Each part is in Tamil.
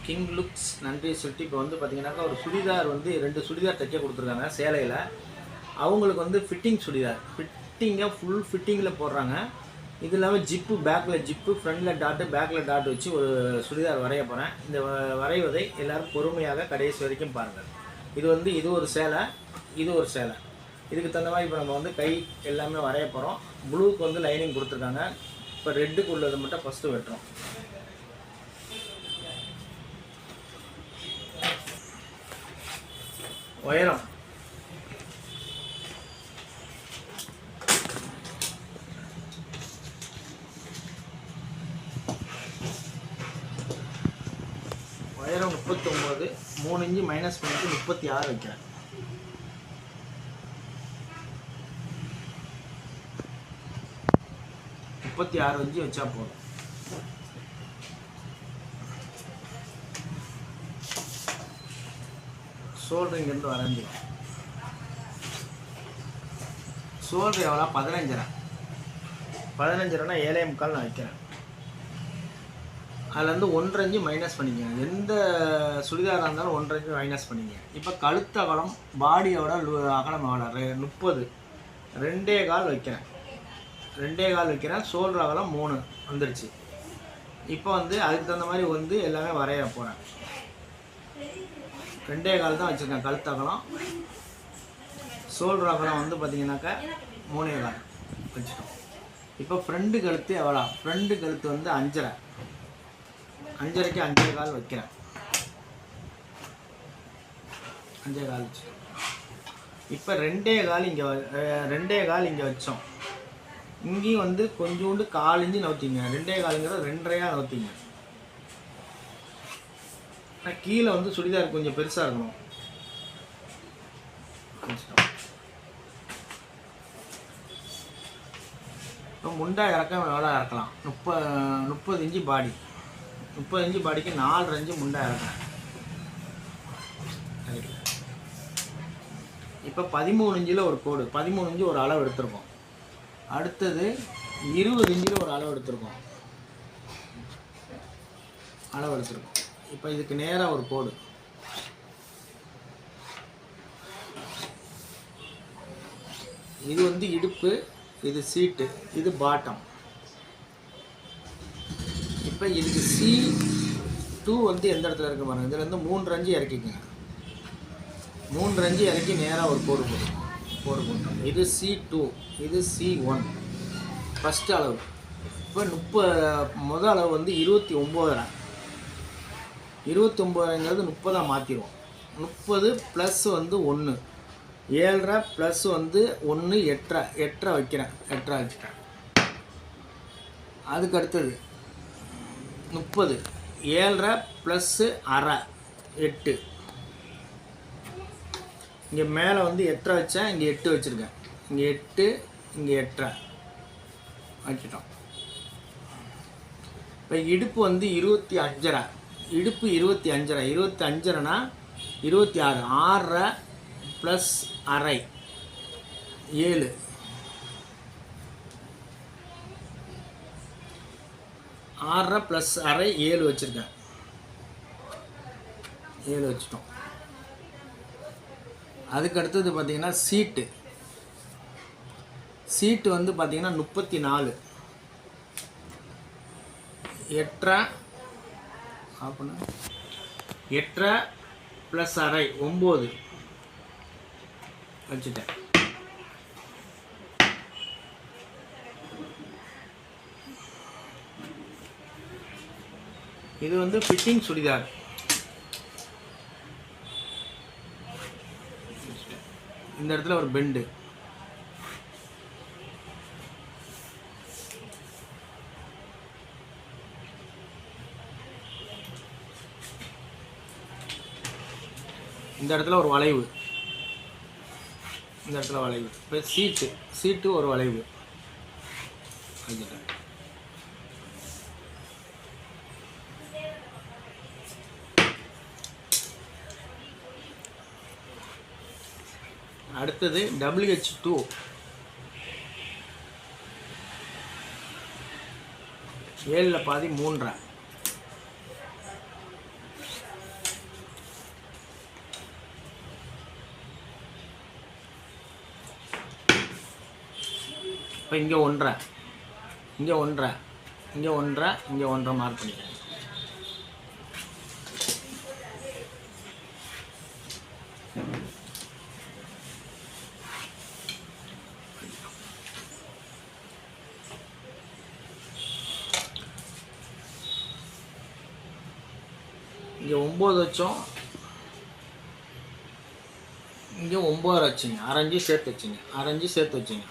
கிங் லுக்ஸ் நன்றி சொல்லிட்டு இப்போ வந்து பார்த்தீங்கன்னாக்கா ஒரு சுடிதார் வந்து 2 சுடிதார் தைக்க கொடுத்துருக்காங்க சேலையில். அவங்களுக்கு வந்து ஃபிட்டிங் சுடிதார் ஃபிட்டிங்காக ஃபுல் ஃபிட்டிங்கில் போடுறாங்க. இது இல்லாமல் ஜிப்பு பேக்கில் ஜிப்பு ஃப்ரண்டில் டாட்டு பேக்கில் டாட் வச்சு ஒரு சுடிதார் வரைய போகிறேன். இந்த வரைவதை எல்லோரும் பொறுமையாக கடைசி வரைக்கும் பாருங்கள். இது ஒரு சேலை, இது ஒரு சேலை. இதுக்கு தகுந்த மாதிரி இப்போ நம்ம வந்து கை எல்லாமே வரைய போகிறோம். ப்ளூக்கு வந்து லைனிங் கொடுத்துருக்காங்க. இப்போ ரெட்டுக்கு உள்ளது மட்டும் ஃபஸ்ட்டு வெட்டுறோம். உயரம் உயரம் 39, 3 இன்ச்சு மைனஸ் பண்ணிட்டு 36 வைக்கிறேன். 36 இன்ச்சு வச்சா போதும். ஷோல்டர் இங்கேருந்து வரைஞ்சிடும். ஷோல்டர் எவ்வளோ 15.5 15.5னா 7.25 நான் வைக்கிறேன். அதுலேருந்து 1.5 இன்ச்சு மைனஸ் பண்ணிக்கங்க. எந்த சுடிதாராக இருந்தாலும் 1.5 இன்ச்சு மைனஸ் பண்ணிக்கங்க. இப்போ கழுத்து அகலம் பாடியோட அகலம் எவ்வளோ 30, 2.25 வைக்கிறேன். 2.25 வைக்கிறேன். ஷோல்டர் அகலம் 3 வந்துருச்சு. இப்போ வந்து அதுக்கு தகுந்த மாதிரி வந்து எல்லாமே வரைய போகிறேன். 2.25 தான் வச்சுருக்கேன் கழுத்து அகலம். ஷோல்டர் அகலம் வந்து பார்த்தீங்கன்னாக்கா 3.25 வச்சுட்டோம். இப்போ ஃப்ரண்ட்டு கழுத்து எவ்வளோ? ஃப்ரண்ட்டு கழுத்து வந்து 5.5, 5.5க்கு 5.25 வைக்கிறேன். 5.25 வச்சுட்டோம். இப்போ 2.25 இங்கே 2.25 இங்கே வச்சோம். இங்கேயும் வந்து கொஞ்சோண்டு 1/4 இன்ச்சு நவுத்திங்க. 2.25ங்கிறது 2.5 நவுத்திங்க. ஆனால் கீழே வந்து சுடிதார் கொஞ்சம் பெருசாக இருக்கணும். இப்போ முண்டா இறக்கம் எவ்வளோ இறக்கலாம்? 30 இன்ச்சு பாடி. 30 இன்ச்சு பாடிக்கு 4.5 இன்ச்சு முண்டா இறக்கலாம். இப்போ 13 இன்ச்சில் ஒரு கோடு, 13 இன்ச்சு ஒரு அளவு எடுத்துருக்கோம். அடுத்தது 20 இன்ச்சில் ஒரு அளவு எடுத்துருக்கோம். இப்போ இதுக்கு நேராக ஒரு கோடு. இது வந்து இடுப்பு, இது சீட்டு, இது பாட்டம். இப்போ இதுக்கு C2 வந்து எந்த இடத்துல இருக்க பாருங்க. இதில் வந்து 3.5 இன்ச்சு இறக்கிக்கங்க. 3.5 இன்ச்சு இறக்கி நேராக ஒரு கோடு போட்டோம். இது C2, இது C1 ஃபஸ்ட்டு அளவு. இப்போ முதல் அளவு வந்து 29.5. 29ங்கிறது 30 மாற்றிடுவோம். 30 ப்ளஸ் வந்து 1, 7.5 ப்ளஸ் வந்து 1, 8.5 வைக்கிறேன். 8.5 வச்சுட்டேன். அதுக்கு அடுத்தது 30, 7.5 ப்ளஸ்ஸு 1/2, 8. இங்கே மேலே வந்து 8.5 வச்சேன், இங்கே 8 வச்சுருக்கேன். இங்கே 8, இங்கே 8.5 வச்சுட்டோம். இப்போ இடுப்பு வந்து 25.5. இடுப்பு 25.5. 25.5னா 26, 6.5 ப்ளஸ் 1/2, 7. 6.5 ப்ளஸ் 1/2, 7 வச்சுருக்கேன். 7 வச்சுட்டோம். அதுக்கு அடுத்தது பார்த்தீங்கன்னா சீட்டு வந்து பார்த்தீங்கன்னா 34, 8.5 ப்ளஸ் 1/2, 9 வச்சுட்டேன். இது வந்து ஃபிட்டிங் சுடிதார். இந்த இடத்துல ஒரு பெண்டு. இந்த இடத்துல ஒரு வளைவு. இந்த இடத்துல வளைவு. இப்போ சீட்டு ஒரு வளைவு. அடுத்தது WH2 7 பாதி 3.5 இப்போ இங்கே 1.5, இங்கே 1.5, இங்கே 1.5, இங்கே 1.5 மார்க் பண்ணிக்கிறேன். இங்கே 9 வச்சோம், இங்கே 9 வச்சுங்க, அரைஞ்சி சேர்த்து வச்சுங்க, அரைஞ்சி சேர்த்து வச்சுங்க.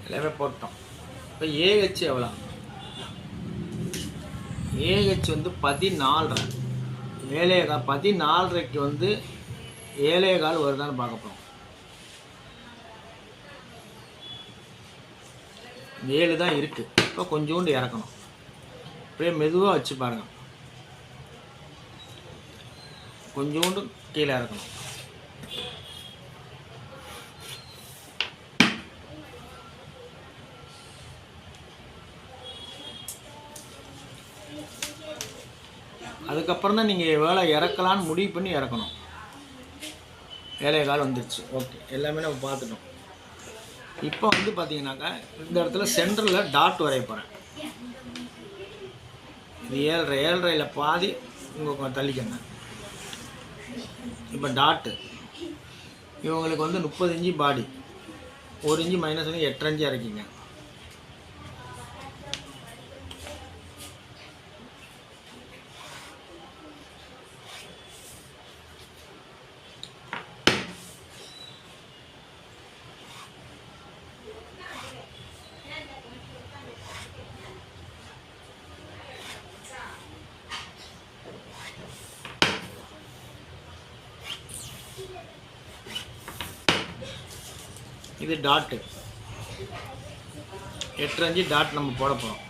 எல்லாமே போட்டோம். இப்போ ஏஹெச் எவ்வளோ? ஏஹெச் வந்து 14.5, 14.5க்கு வந்து 7.25 வருதான்னு பார்க்க போகிறோம். 7 தான் இருக்குது. இப்போ கொஞ்சோண்டு இறக்கணும். அப்படியே மெதுவாக வச்சு பாருங்கள், கொஞ்சோண்டு கீழே இறக்கணும். அதுக்கப்புறம் தான் நீங்கள் வேலை இறக்கலான்னு முடிவு பண்ணி இறக்கணும். 7.25 வந்துடுச்சு. ஓகே, எல்லாமே நம்ம பார்த்துட்டோம். இப்போ வந்து பார்த்தீங்கன்னாக்கா இந்த இடத்துல சென்டரில் டாட் வரைய போகிறேன். இது 7.5, 7.5ல் பாதி உங்கள் தள்ளிக்கங்க. இப்போ டாட்டு இவங்களுக்கு வந்து 30 இன்ச்சு பாடி, 1 இன்ச்சு மைனஸ் பண்ணி 8.5 இன்ச்சு இறக்கிங்க. இது டாட்டு 8.5 டாட் நம்ம போட போகிறோம்.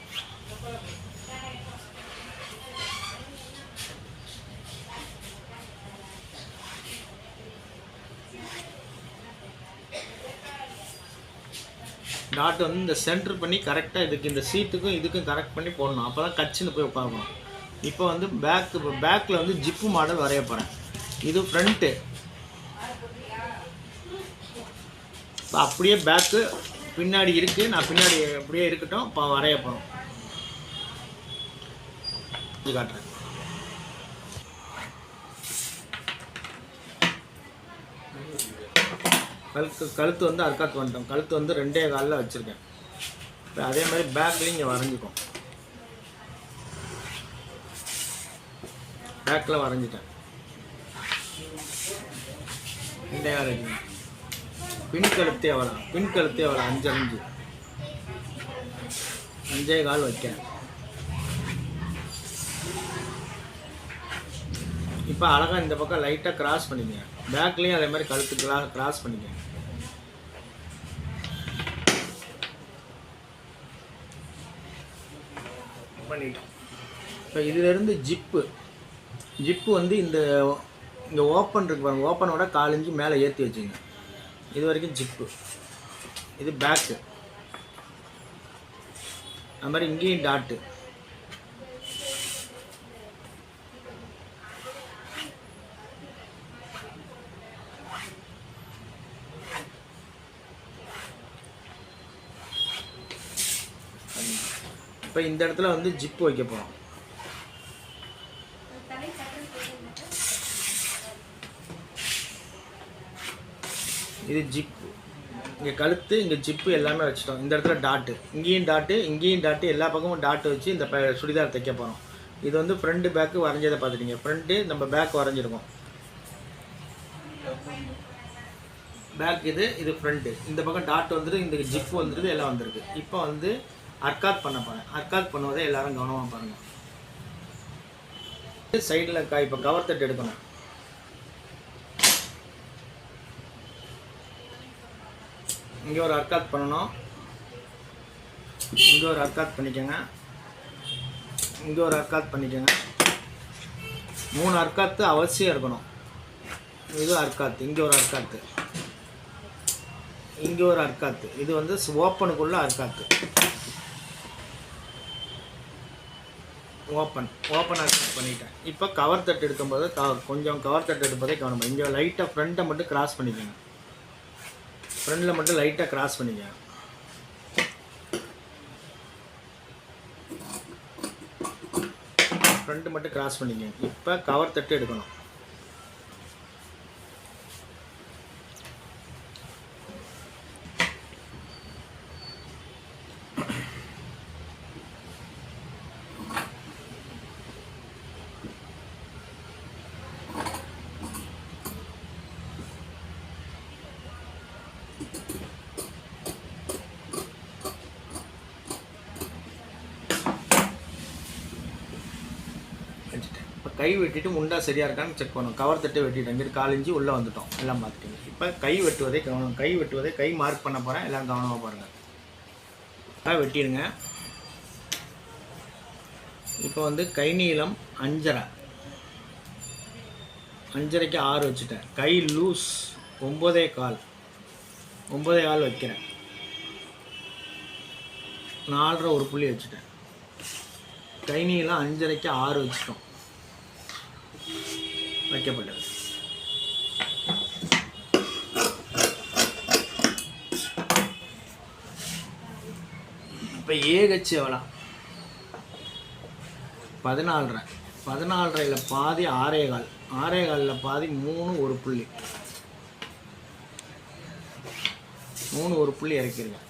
டாட் வந்து இந்த சென்டர் பண்ணி கரெக்டாக இதுக்கு இந்த சீட்டுக்கும் இதுக்கும் கரெக்ட் பண்ணி போடணும். அப்போ தான் கச்சின்னு போய் உட்காரணும். இப்போ வந்து பேக்கில் வந்து ஜிப்பு மாடல் வரைய போகிறேன். இது ஃப்ரண்ட்டு. இப்போ அப்படியே பேக்கு பின்னாடி இருக்குது, நான் பின்னாடி அப்படியே இருக்கட்டும். இப்போ வரைய போகிறோம். இது காட்டுறேன். கழுத்து வந்து அர்க்காத்து வந்துட்டோம். கழுத்து வந்து 2.25 வச்சுருக்கேன். இப்போ அதே மாதிரி பேக்லேயும் இங்கே வரைஞ்சிக்கும். பேக்கில் வரைஞ்சிட்டேன். 2.25 இருக்குங்க. பின் கழுத்து எவ்வளோ? பின் கழுத்து எவ்வளோ? 5.5, 5.25 வைக்கிறேன். இப்போ அழகாக இந்த பக்கம் லைட்டாக கிராஸ் பண்ணிக்கங்க. பேக்லேயும் அதே மாதிரி கழுத்து கிராஸ் பண்ணிக்கங்க. பண்ணிட்டோம். இப்போ இதிலேருந்து ஜிப்பு வந்து இந்த ஓப்பன் இருக்கு பாருங்கள், ஓப்பனோட 4 இன்ச்சு மேலே ஏற்றி வச்சுங்க. இது வரைக்கும் ஜிப்பு. இது பேக்கு. அது மாதிரி இங்கேயும் டாட்டு. இப்போ இந்த இடத்துல வந்து ஜிப்பு வைக்க போகிறோம். இது ஜிப்பு. இங்கே கழுத்து, இங்கே ஜிப்பு எல்லாமே வச்சுட்டோம். இந்த இடத்துல டாட்டு, இங்கேயும் டாட்டு, இங்கேயும் டாட்டு, எல்லா பக்கமும் டாட்டு வச்சு இந்த சுடிதார் தைக்க போகிறோம். இது வந்து ஃப்ரண்ட்டு பேக்கு வரைஞ்சதை பார்த்துட்டீங்க. ஃப்ரண்ட்டு நம்ம பேக் வரைஞ்சிருக்கோம். பேக் இது ஃப்ரண்ட்டு. இந்த பக்கம் டாட் வந்துருக்கு, இந்த ஜிப் வந்துருக்கு, எல்லாம் வந்துருக்கு. இப்போ வந்து அர்க்காத் பண்ண போகிறேன். அர்க்காத் பண்ணுவதை எல்லோரும் கவனமாக பாருங்கள். சைடில் இப்போ கவர் தட்டு எடுக்கணும். இங்கே ஒரு அர்க்காத் பண்ணணும், இங்கே ஒரு அர்க்காத் பண்ணிக்கோங்க, இங்கே ஒரு அர்க்காத் பண்ணிக்கோங்க. 3 அர்க்காத்து அவசியம் இருக்கணும். இது அர்க்காத்து, இங்கே ஒரு அர்க்காத்து, இங்கே ஒரு அர்க்காத்து. இது வந்து ஓப்பனுக்குள்ள அர்க்காத்து. ஓப்பன் அர்க்காத் பண்ணிட்டேன். இப்போ கவர் தட்டு எடுக்கும்போது கொஞ்சம் கவர் தட்டு எடுப்பதே கவனம். இங்கே லைட்டாக ஃப்ரண்ட்டை மட்டும் கிராஸ் பண்ணிக்கோங்க. ஃப்ரண்டில் மட்டும் லைட்டாக கிராஸ் பண்ணிக்கோங்க. ஃப்ரண்ட்டு மட்டும் கிராஸ் பண்ணிக்கோங்க. இப்போ கவர் தட்டு எடுக்கணும். இப்போ கை வெட்டிட்டு முண்டா சரியாக இருக்கான்னு செக் பண்ணணும். கவர் தட்டு வெட்டிட்டேன், இங்கிட்டு 4 இன்ச்சு உள்ளே வந்துட்டோம், எல்லாம் பார்த்துட்டீங்க. இப்போ கை வெட்டுவதை கவனம். கை வெட்டுவதை கை மார்க் பண்ண போகிறேன், எல்லாம் கவனமாக பாருங்கள். வெட்டிடுங்க. இப்போ வந்து கை நீளம் 5.5, 5.5க்கு 6 வச்சுட்டேன். கை லூஸ் 9.25 வைக்கிறேன். 4.5 ஒரு புள்ளி வச்சுட்டேன். கை நீளம் 5.5க்கு 6 வச்சுட்டோம், வைக்கப்பட்டது. இப்போ ஏகச்சு எவ்வளோ? 14.5. 14.5ல் பாதி 6.25, 6.25ல் பாதி 3 ஒரு புள்ளி, 3 ஒரு புள்ளி இறக்கிடுங்க.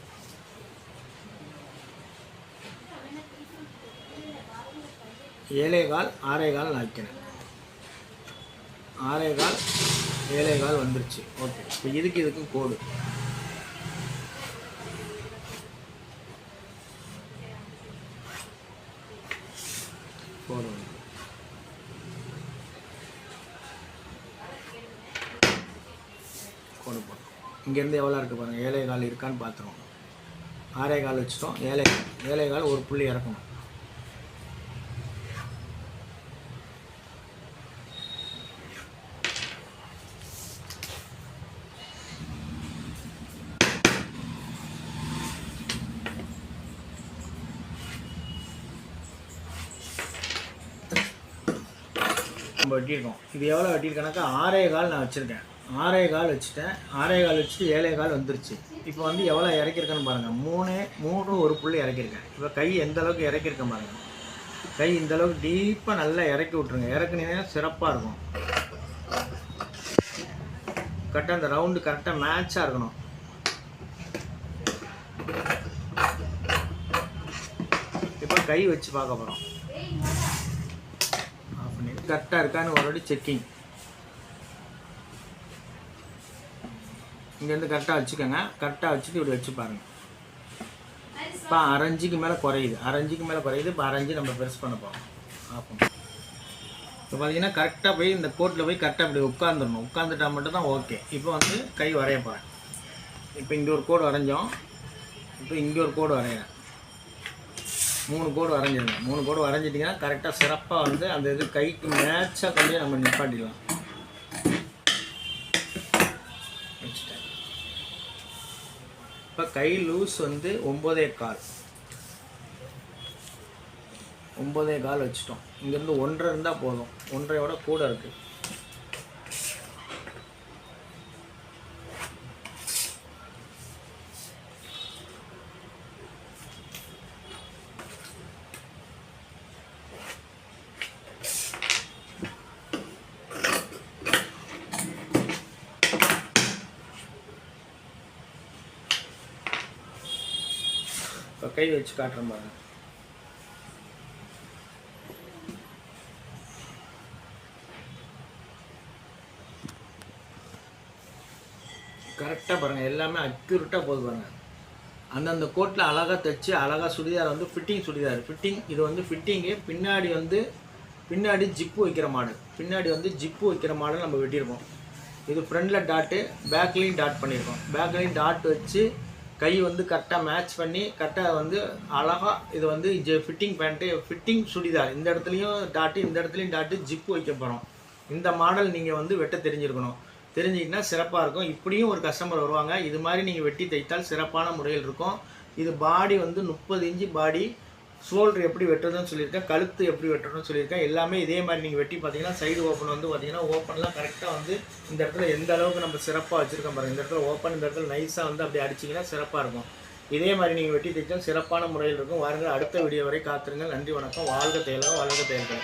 7.25, 6.25 நான் வைக்கிறேன். 6.25, 7.25 வந்துருச்சு. ஓகே. இப்போ இதுக்கும் கோடு போட்டோம். இங்கேருந்து எவ்வளோ இருக்குது பாருங்கள். 7.25 இருக்கான்னு பார்த்துருவோம். 6.25 வச்சுட்டோம். 7.25 ஒரு புள்ளி இறக்கணும். நம்ம வெட்டியிருக்கோம். இது எவ்வளோ வெட்டியிருக்கேனாக்கா 6.25 நான் வச்சுருக்கேன். 6.25 வச்சுட்டேன். 6.25 வச்சுட்டு 7.25 வந்துருச்சு. இப்போ வந்து எவ்வளோ இறக்கியிருக்கேன்னு பாருங்கள். 3 ஒரு புள்ளி இறக்கியிருக்கேன். இப்போ கை எந்த அளவுக்கு இறக்கியிருக்கேன் பாருங்கள். கை இந்த அளவுக்கு டீப்பாக நல்லா இறக்கி விட்ருங்க. இறக்குனீங்கன்னா சிறப்பாக இருக்கும். கரெக்டாக அந்த ரவுண்டு கரெக்டாக மேட்சாக இருக்கணும். இப்போ கை வச்சு பார்க்க போகிறோம். கரெக்டாக இருக்கான்னு ஒரு வாட்டி செக்கிங். இங்கேருந்து கரெக்டாக வச்சுக்கோங்க. கரெக்டாக வச்சுட்டு இப்படி வச்சு பாருங்கள். இப்போ 1/2 இன்ச்சுக்கு மேலே குறையுது. 1/2 இன்ச்சுக்கு மேலே குறையுது. இப்போ 1/2 இன்ச்சு நம்ம பெருசு பண்ண போகிறோம். ஆஃப். இப்போ பார்த்தீங்கன்னா கரெக்டாக போய் இந்த கோட்டில் போய் கரெக்டாக இப்படி உட்காந்துடணும். உட்காந்துட்டா மட்டும் தான் ஓகே. இப்போ வந்து கை வரைய போகிறேன். இப்போ இங்கே ஒரு கோடு வரைஞ்சோம். இப்போ இங்கே ஒரு கோடு வரைகிறேன். 3 கோடு வரைஞ்சிருங்க. 3 கோடு வரைஞ்சிட்டிங்கன்னா கரெக்டாக சிறப்பாக வந்து அந்த இது கைக்கு மேட்சாக கொண்டு நம்ம நிப்பாட்டிடலாம். வச்சுட்டேன். இப்போ கை லூஸ் வந்து 9.25 வச்சுட்டோம். இங்கேருந்து 1.5 இருந்தால் போதும். 1.5 கூட இருக்குது. இப்போ கை வச்சு காட்டுறேன் பாருங்க. கரெக்டாக பாருங்கள், எல்லாமே அக்யூரேட்டாக போகுது பாருங்கள். அந்தந்த கோட்டில் அழகாக தைச்சு அழகாக சுடிதார் வந்து ஃபிட்டிங் சுடிதார். இது வந்து ஃபிட்டிங்கு. பின்னாடி ஜிப்பு வைக்கிற மாடல். பின்னாடி வந்து ஜிப்பு வைக்கிற மாடல் நம்ம வெட்டியிருக்கோம். இது ஃப்ரண்டில் டாட்டு, பேக்லேயும் டாட் பண்ணியிருக்கோம். பேக்லேயும் டாட் வச்சு கை வந்து கரெக்டாக மேட்ச் பண்ணி கரெக்டாக வந்து அழகாக இது வந்து ஃபிட்டிங் பேண்ட்டு, ஃபிட்டிங் சுடிதார். இந்த இடத்துலையும் டாட்டு, இந்த இடத்துலையும் டாட்டு, ஜிப்பு வைக்க போகிறோம். இந்த மாடல் நீங்கள் வந்து வெட்ட தெரிஞ்சிருக்கணும். தெரிஞ்சிக்கிட்டால் சிறப்பாக இருக்கும். இப்படியும் ஒரு கஸ்டமர் வருவாங்க. இது மாதிரி நீங்கள் வெட்டி தைத்தால் சிறப்பான முறையில் இருக்கும். இது பாடி வந்து 30 இன்ச்சு பாடி. ஷோல்டர் எப்படி வெட்டுறதுன்னு சொல்லியிருக்கேன், கழுத்து எப்படி வெட்டுறதுன்னு சொல்லியிருக்கேன். எல்லாமே இதே மாதிரி நீங்கள் வெட்டி பார்த்தீங்கன்னா சைடு ஓப்பன் வந்து பார்த்தீங்கன்னா ஓப்பன்லாம் கரெக்டாக வந்து இந்த இடத்துல எந்த அளவுக்கு நம்ம சிறப்பாக வச்சுருக்கோம் பாருங்கள். இந்த இடத்துல ஓப்பன், இந்த இடத்துல நைஸாக வந்து அப்படி அடிச்சிங்கன்னா சிறப்பாக இருக்கும். இதே மாதிரி நீங்கள் வெட்டி தைச்சால் சிறப்பான முறையில் இருக்கும். வாருங்கள், அடுத்த வீடியோ வரை காத்திருங்கள். நன்றி, வணக்கம். வாழ்க தையலகம், வாழ்க தையல்கள்.